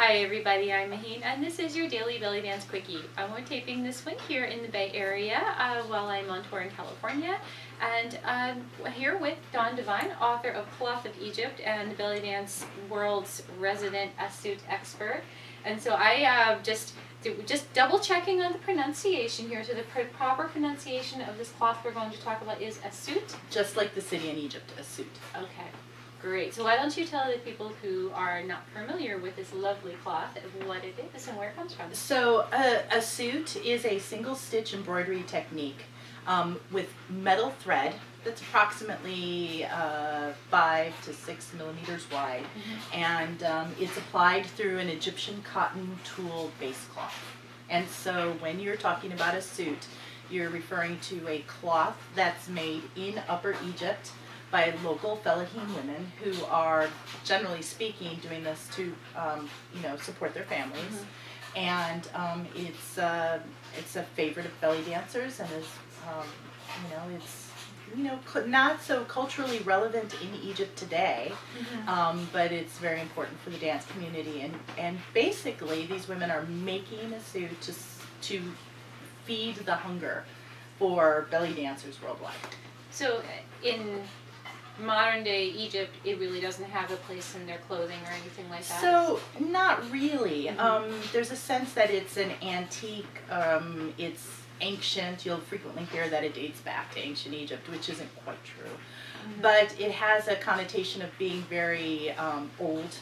Hi everybody, I'm Mahin, and this is your daily Bellydance Quickie. We're taping this one here in the Bay Area while I'm on tour in California, and here with Devine, author of Cloth of Egypt and Bellydance World's resident Assuit expert. And so I just double checking on the pronunciation here. So the proper pronunciation of this cloth we're going to talk about is Assuit. Just like the city in Egypt, Assuit. Okay. Great. So why don't you tell the people who are not familiar with this lovely cloth what it is and where it comes from? So a suit is a single stitch embroidery technique with metal thread that's approximately 5 to 6 millimeters wide, and it's applied through an Egyptian cotton tulle base cloth. And so when you're talking about a suit, you're referring to a cloth that's made in Upper Egypt by local fellahin women who are, generally speaking, doing this to, support their families. And it's a favorite of belly dancers, and is, it's not so culturally relevant in Egypt today, but it's very important for the dance community. And basically, these women are making a suit to feed the hunger for belly dancers worldwide. So in modern day Egypt, it really doesn't have a place in their clothing or anything like that? So, not really. There's a sense that it's an antique, it's ancient. You'll frequently hear that it dates back to ancient Egypt, which isn't quite true. But it has a connotation of being very old.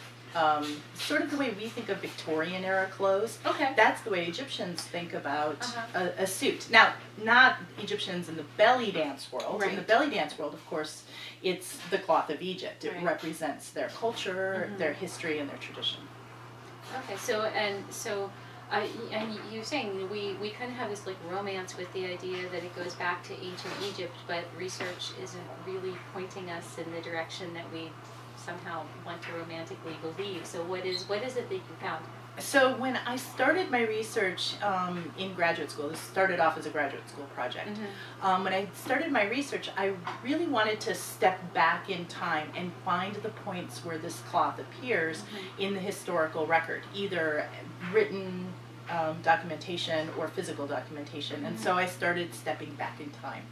Sort of the way we think of Victorian era clothes. Okay. That's the way Egyptians think about a suit. Now, not Egyptians in the belly dance world. Right. In the belly dance world, of course, it's the cloth of Egypt. It Right. represents their culture, their history, and their tradition. Okay, and you're saying we kind of have this like romance with the idea that it goes back to ancient Egypt, but research isn't really pointing us in the direction that we somehow want to romantically believe. So what is it that you found? So when I started my research in graduate school, this started off as a graduate school project. When I started my research, I really wanted to step back in time and find the points where this cloth appears in the historical record, either written documentation or physical documentation. And so I started stepping back in time.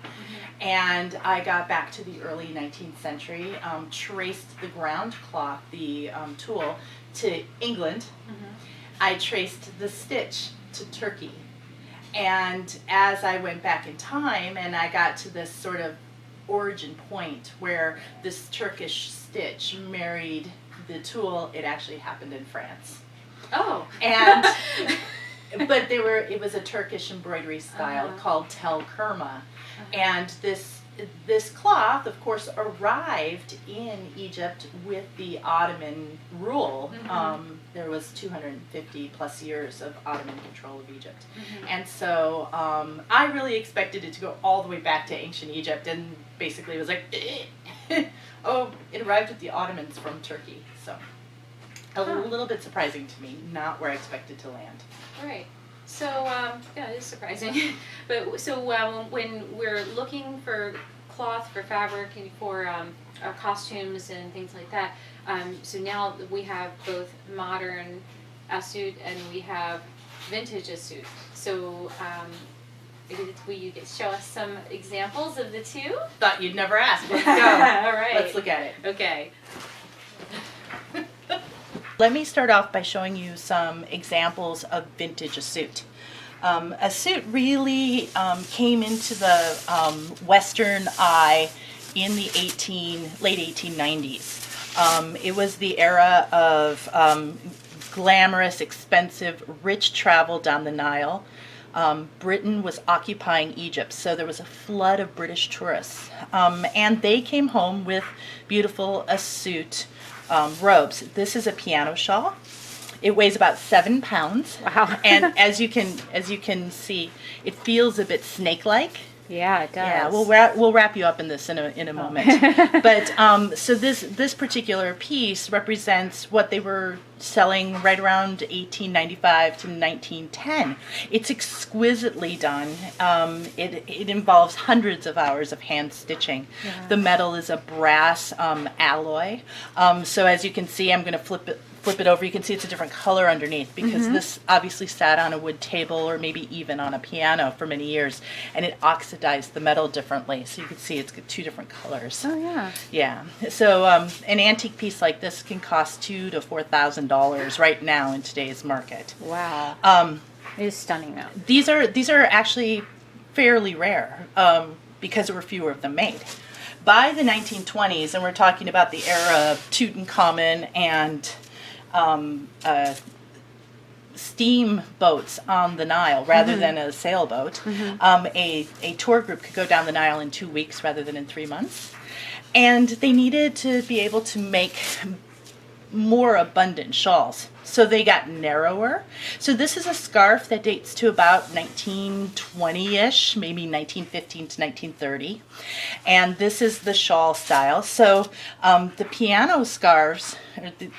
And I got back to the early 19th century, traced the ground cloth, the tulle, to England. I traced the stitch to Turkey. And as I went back in time and I got to this sort of origin point where this Turkish stitch married the tulle, it actually happened in France. Oh. And but it was a Turkish embroidery style called Tel Krma. And this cloth, of course, arrived in Egypt with the Ottoman rule. There was 250 plus years of Ottoman control of Egypt. And so I really expected it to go all the way back to ancient Egypt, and basically it was like, oh, it arrived with the Ottomans from Turkey. So a little bit surprising to me, not where I expected to land. Right. So, yeah, it is surprising. But so when we're looking for cloth, for fabric, and for our costumes and things like that, so now we have both modern Assuit and we have vintage Assuit. So, will you show us some examples of the two? Thought you'd never ask. Let's go. All right. Let's look at it. Okay. Let me start off by showing you some examples of vintage Assuit. Assuit really came into the Western eye in the late 1890s. It was the era of glamorous, expensive, rich travel down the Nile. Britain was occupying Egypt, so there was a flood of British tourists. And they came home with beautiful Assuit robes. This is a piano shawl. It weighs about 7 pounds. Wow. And as you can see, it feels a bit snake-like. Yeah, it does. Yeah, we'll wrap you up in this in a moment. But so this particular piece represents what they were selling right around 1895 to 1910. It's exquisitely done. It involves hundreds of hours of hand stitching. Yeah. The metal is a brass alloy. So as you can see, I'm going to flip flip it over, you can see it's a different color underneath because this obviously sat on a wood table or maybe even on a piano for many years, and it oxidized the metal differently. So you can see it's got two different colors. Oh, yeah. Yeah. So an antique piece like this can cost $2,000 to $4,000 right now in today's market. Wow. It is stunning, though. These are actually fairly rare because there were fewer of them made. By the 1920s, and we're talking about the era of Tutankhamun and steam boats on the Nile rather than a sailboat, a tour group could go down the Nile in 2 weeks rather than in 3 months. And they needed to be able to make more abundant shawls. So they got narrower. So this is a scarf that dates to about 1920-ish, maybe 1915 to 1930. And this is the shawl style. So the piano scarves,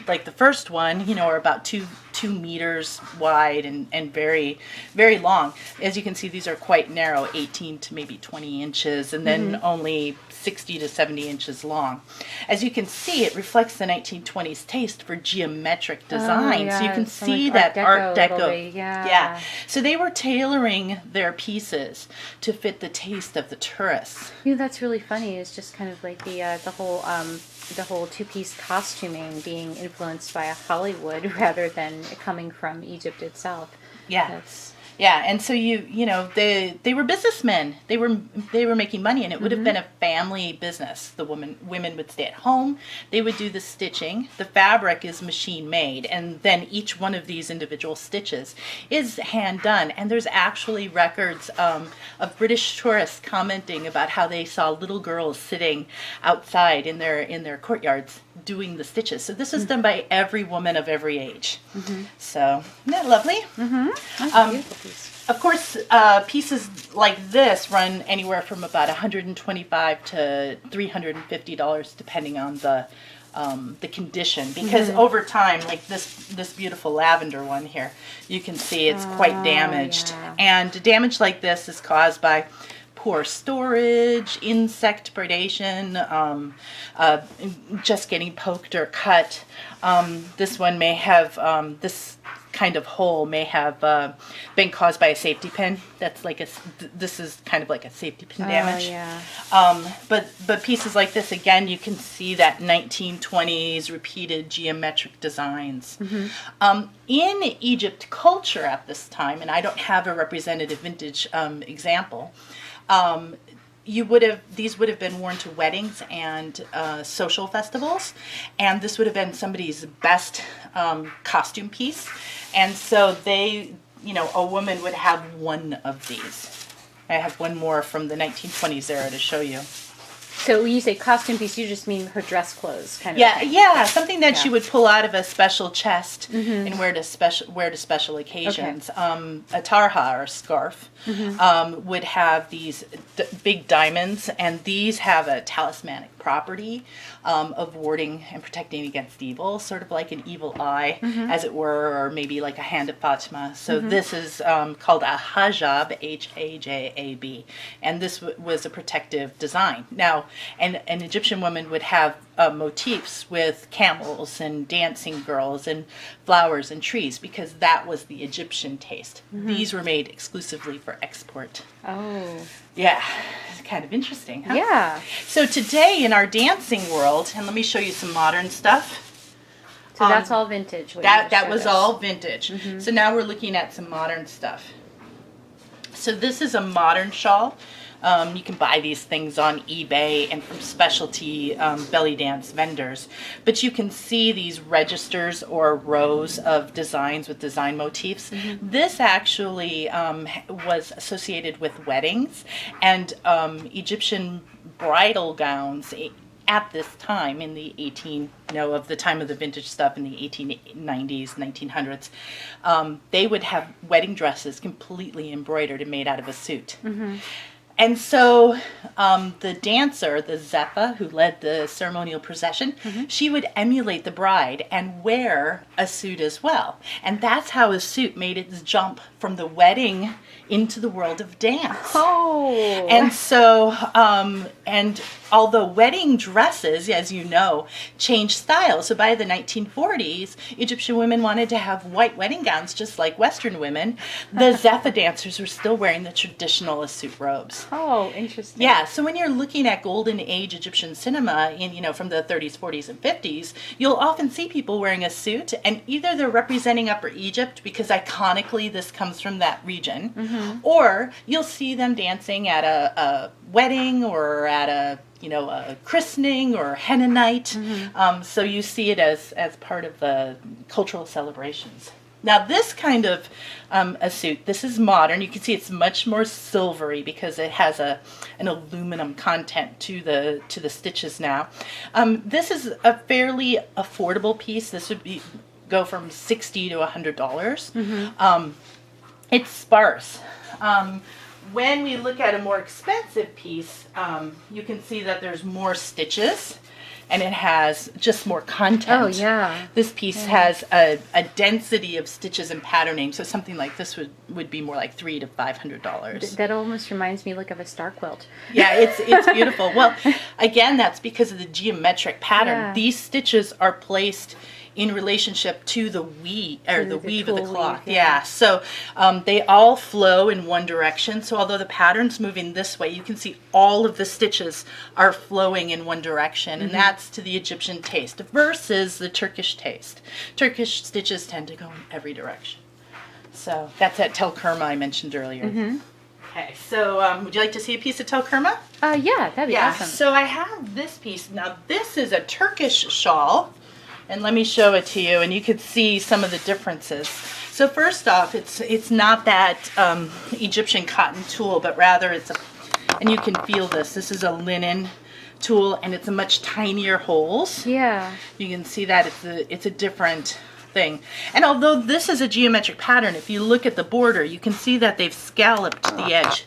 like the first one, are about two meters wide and very, very long. As you can see, these are quite narrow, 18 to maybe 20 inches, and then only 60 to 70 inches long. As you can see, it reflects the 1920s taste for geometric design. Yeah, so you can it's see like that Art Deco. way, yeah. Yeah. So they were tailoring their pieces to fit the taste of the tourists. That's really funny. It's just kind of like the whole two-piece costuming being influenced by Hollywood rather than coming from Egypt itself. Yeah. Yeah, and so they were businessmen. They were making money, and it would have been a family business. The women would stay at home. They would do the stitching. The fabric is machine made, and then each one of these individual stitches is hand done. And there's actually records of British tourists commenting about how they saw little girls sitting outside in their courtyards doing the stitches. So this is done by every woman of every age. So isn't that lovely? That's a beautiful piece. Of course, pieces like this run anywhere from about $125 to $350, depending on the condition. Because over time, like this beautiful lavender one here, you can see it's quite damaged. Yeah. And damage like this is caused by poor storage, insect predation, just getting poked or cut. This one may have, this kind of hole may have been caused by a safety pin. That's like this is kind of like a safety pin damage. But pieces like this, again, you can see that 1920s repeated geometric designs. In Egypt culture at this time, and I don't have a representative vintage example, these would have been worn to weddings and social festivals, and this would have been somebody's best costume piece. And so a woman would have one of these. I have one more from the 1920s era to show you. So when you say costume piece, you just mean her dress clothes, kind of. Yeah, something that she would pull out of a special chest and wear to special occasions. Okay. A tarha, or scarf, would have these big diamonds, and these have a talismanic property of warding and protecting against evil, sort of like an evil eye, as it were, or maybe like a hand of Fatima. So this is called a hajab, Hajab, and this was a protective design. Now, an Egyptian woman would have motifs with camels and dancing girls and flowers and trees, because that was the Egyptian taste. These were made exclusively for export. Oh. Yeah, it's kind of interesting, huh? Yeah. So today in our dancing world, and let me show you some modern stuff. So that's all vintage. That was all vintage. So now we're looking at some modern stuff. So this is a modern shawl. You can buy these things on eBay and from specialty Bellydance vendors. But you can see these registers or rows of designs with design motifs. This actually was associated with weddings and Egyptian bridal gowns at this time in the of the time of the vintage stuff in the 1890s, 1900s. They would have wedding dresses completely embroidered and made out of a suit. And so the dancer, the Zeppa, who led the ceremonial procession, she would emulate the bride and wear a suit as well. And that's how a suit made its jump from the wedding into the world of dance. Oh. And so, and although wedding dresses, as you know, changed style. So by the 1940s, Egyptian women wanted to have white wedding gowns just like Western women. The Zephyr dancers were still wearing the traditional Assuit robes. Oh, interesting. Yeah, so when you're looking at golden age Egyptian cinema in, from the 30s, 40s, and 50s, you'll often see people wearing a suit, and either they're representing Upper Egypt because iconically this comes from that region, or you'll see them dancing at a wedding or at a christening or henna night. So you see it as part of the cultural celebrations. Now this kind of a suit, this is modern. You can see it's much more silvery because it has an aluminum content to the stitches now. This is a fairly affordable piece. This would go from $60 to $100. It's sparse. When we look at a more expensive piece, you can see that there's more stitches and it has just more content. Oh, yeah. This piece has a density of stitches and patterning, so something like this would be more like $300 to $500. That almost reminds me like of a star quilt. Yeah, it's beautiful. Well, again, that's because of the geometric pattern. Yeah. These stitches are placed in relationship to the weave or the weave of the tulle cloth. weave, Yeah. So they all flow in one direction. So although the pattern's moving this way, you can see all of the stitches are flowing in one direction, and that's to the Egyptian taste versus the Turkish taste. Turkish stitches tend to go in every direction. So that's that Tel Krma I mentioned earlier. Okay, so would you like to see a piece of Tel Krma? Yeah, that'd be awesome. So I have this piece. Now this is a Turkish shawl. And let me show it to you, and you could see some of the differences. So first off, it's not that Egyptian cotton tulle, but rather and you can feel this. This is a linen tulle, and it's a much tinier holes. Yeah. You can see that it's a different thing. And although this is a geometric pattern, if you look at the border, you can see that they've scalloped the edge.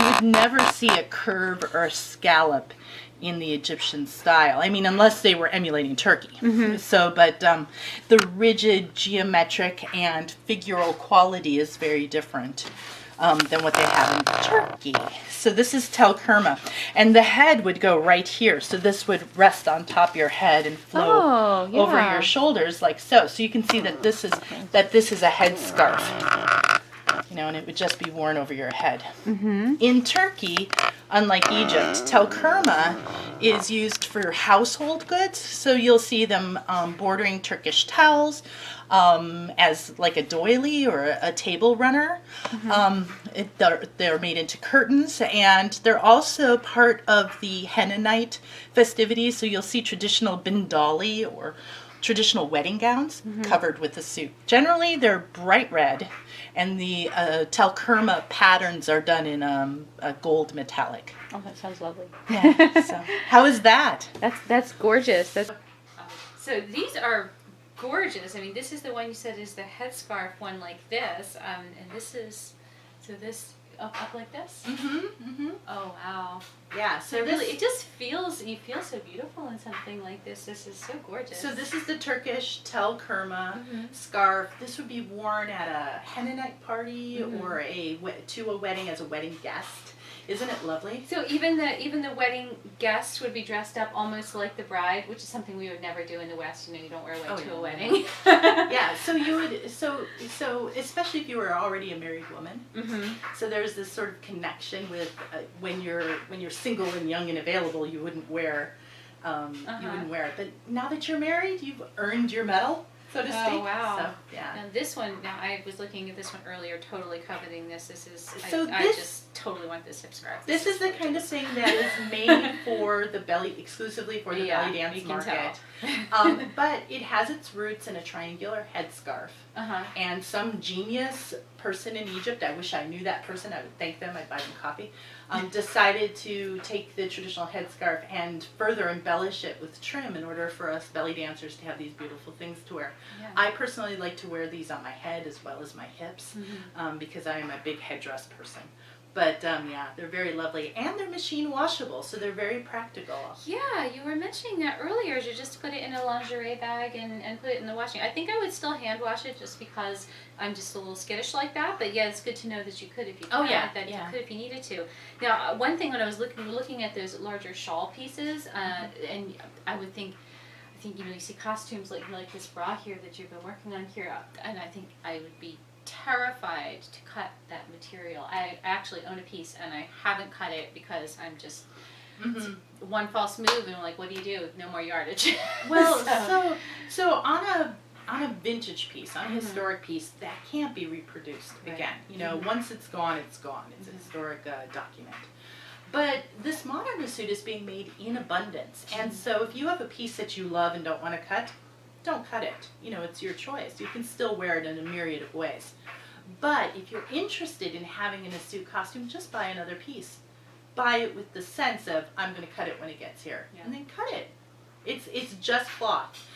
You would never see a curve or a scallop in the Egyptian style. I mean, unless they were emulating Turkey. So, but the rigid geometric and figural quality is very different than what they have in Turkey. So this is Tel Krma, and the head would go right here. So this would rest on top of your head and flow over your shoulders like so. So you can see that this is a headscarf. And it would just be worn over your head. In Turkey, unlike Egypt, Tel Krma is used for household goods. So you'll see them bordering Turkish towels as like a doily or a table runner. They're made into curtains, and they're also part of the henna night festivities. So you'll see traditional bindali or traditional wedding gowns covered with a suit. Generally, they're bright red, and the Tel Krma patterns are done in a gold metallic. Oh, that sounds lovely. Yeah. So, how is that? That's gorgeous. So these are gorgeous. I mean, this is the one you said is the headscarf one like this, and this is this up like this. Oh wow. Yeah. So really, it just you feel so beautiful in something like this. This is so gorgeous. So this is the Turkish Tel Krma scarf. This would be worn at a henna night party or to a wedding as a wedding guest. Isn't it lovely? So even the wedding guest would be dressed up almost like the bride, which is something we would never do in the West. You don't wear white to a wedding. Yeah. So you would. So especially if you were already a married woman. So there's this sort of connection with when you're single and young and available, you wouldn't wear it. But now that you're married, you've earned your medal, so to speak. Oh wow! So, yeah. Now this one. Now I was looking at this one earlier, totally coveting this. This is. I just totally want this hip scarf. This is the kind of thing that is made for exclusively for the Bellydance market. But it has its roots in a triangular headscarf. And some genius person in Egypt, I wish I knew that person, I would thank them, I'd buy them coffee, decided to take the traditional headscarf and further embellish it with trim in order for us belly dancers to have these beautiful things to wear. Yeah. I personally like to wear these on my head as well as my hips because I am a big headdress person. But yeah, they're very lovely, and they're machine washable, so they're very practical. Yeah, you were mentioning that earlier, to just put it in a lingerie bag and put it in the washing. I think I would still hand wash it just because I'm just a little skittish like that. But yeah, it's good to know that you could if you Oh, yeah, that yeah. you could if you needed to. Now, one thing when I was looking at those larger shawl pieces, and I would think. I think you see costumes like this bra here that you've been working on here, and I think I would be terrified to cut that material. I actually own a piece and I haven't cut it because I'm just one false move and I'm like, what do you do? No more yardage. Well, so on a vintage piece, on a historic piece, that can't be reproduced again. Once it's gone, it's gone. It's a historic document. But this modern suit is being made in abundance, and so if you have a piece that you love and don't want to cut, don't cut it. It's your choice. You can still wear it in a myriad of ways. But if you're interested in having an Assuit costume, just buy another piece. Buy it with the sense of, I'm going to cut it when it gets here. And then cut it. It's just cloth.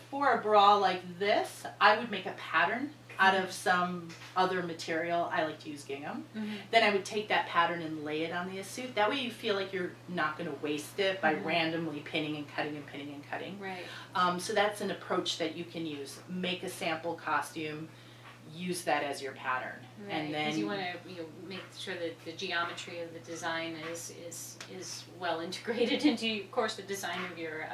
For a bra like this, I would make a pattern out of some other material. I like to use gingham. Then I would take that pattern and lay it on the Assuit. That way you feel like you're not going to waste it by randomly pinning and cutting and pinning and cutting. Right. So that's an approach that you can use. Make a sample costume, use that as your pattern. Right. And then you want to make sure that the geometry of the design is well integrated into, of course, the design of your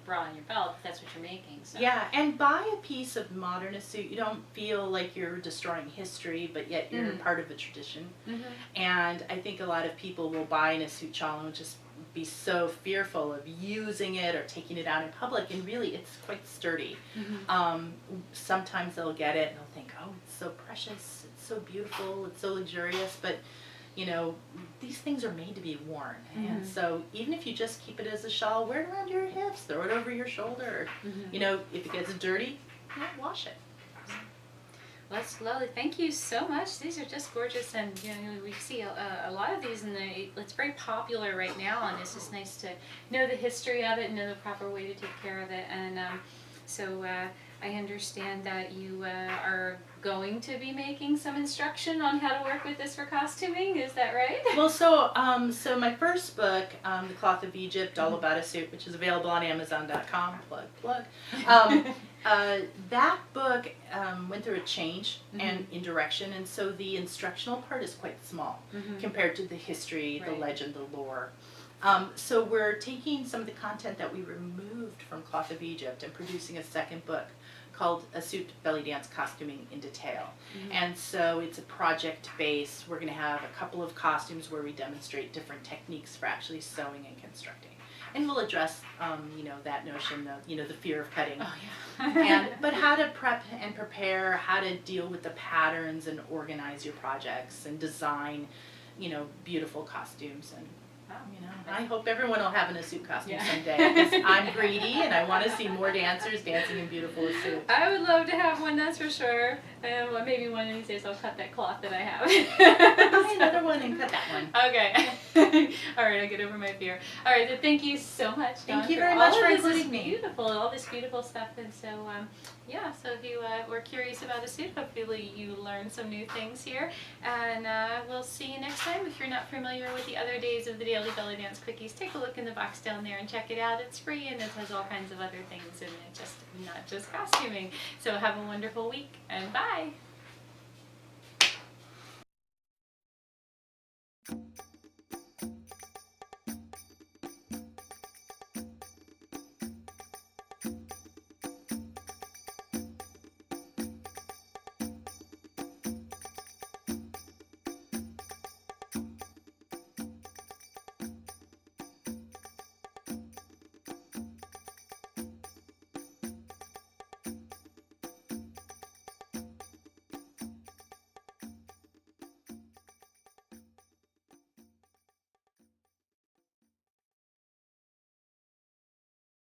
bra and your belt. If that's what you're making. So. Yeah, and buy a piece of modern Assuit. You don't feel like you're destroying history, but yet you're part of a tradition. And I think a lot of people will buy an Assuit shawl and just be so fearful of using it or taking it out in public, and really it's quite sturdy. Sometimes they'll get it and they'll think, oh, it's so precious, it's so beautiful, it's so luxurious, but these things are made to be worn. And so even if you just keep it as a shawl, wear it around your hips, throw it over your shoulder. If it gets dirty, wash it. Well, that's lovely. Thank you so much. These are just gorgeous, and we see a lot of these, and it's very popular right now. And it's just nice to know the history of it and know the proper way to take care of it. And so I understand that you are going to be making some instruction on how to work with this for costuming. Is that right? Well, so my first book, The Cloth of Egypt, All About Assuit, which is available on Amazon.com, plug. That book went through a change and in direction, and so the instructional part is quite small compared to the history, the legend, the lore. So we're taking some of the content that we removed from Cloth of Egypt and producing a second book called Assuit Bellydance Costuming in Detail. And so it's a project based. We're going to have a couple of costumes where we demonstrate different techniques for actually sewing and constructing. And we'll address, that notion of, the fear of cutting. Oh, yeah. But how to prep and prepare, how to deal with the patterns and organize your projects and design, beautiful costumes. And I hope everyone will have an Assuit costume someday, because I'm greedy and I want to see more dancers dancing in beautiful Assuit. I would love to have one, that's for sure. Well, maybe one of these days I'll cut that cloth that I have. Buy another one and cut that one. Okay. All right, I'll get over my fear. All right, so thank you so much, Dawn, Thank you very much for including including me. Beautiful, all this beautiful stuff. And so, so if you were curious about Assuit, hopefully you learned some new things here. And we'll see you next time. If you're not familiar with the other days of the Daily Bellydance Quickies, take a look in the box down there and check it out. It's free and it has all kinds of other things in it, not just costuming. So have a wonderful week, and bye.